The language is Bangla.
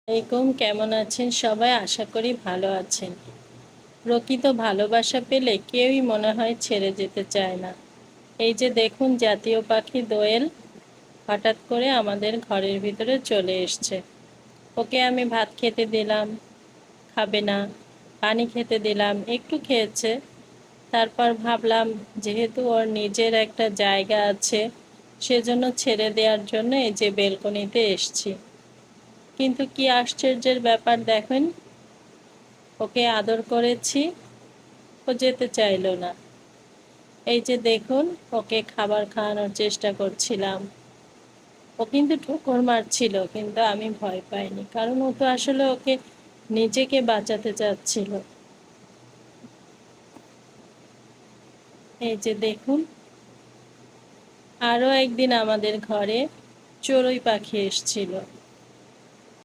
কেমন আছেন সবাই? আশা করি ভালো আছেন। প্রকৃত ভালোবাসা পেলে কেউই মনে হয় ছেড়ে যেতে চায় না। এই যে দেখুন, জাতীয় পাখি দোয়েল হঠাৎ করে আমাদের ঘরের ভিতরে চলে এসছে। ওকে আমি ভাত খেতে দিলাম, খাবে না। পানি খেতে দিলাম, একটু খেয়েছে। তারপর ভাবলাম, যেহেতু ওর নিজের একটা জায়গা আছে, সেজন্য ছেড়ে দেওয়ার জন্য এই যে বেলকনিতে এসছি। কিন্তু কি আশ্চর্যের ব্যাপার দেখেন, ওকে আদর করেছি, ও যেতে চাইলো না। এই যে দেখুন, ওকে খাবার খাওয়ানোর চেষ্টা করছিলাম। ও কিন্তু ঠোকর মারছিল, কিন্তু আমি ভয় পাইনি, কারণ ও তো আসলে ওকে নিজেকে বাঁচাতে চাচ্ছিল। এই যে দেখুন, আরও একদিন আমাদের ঘরে চড়ুই পাখি এসেছিল।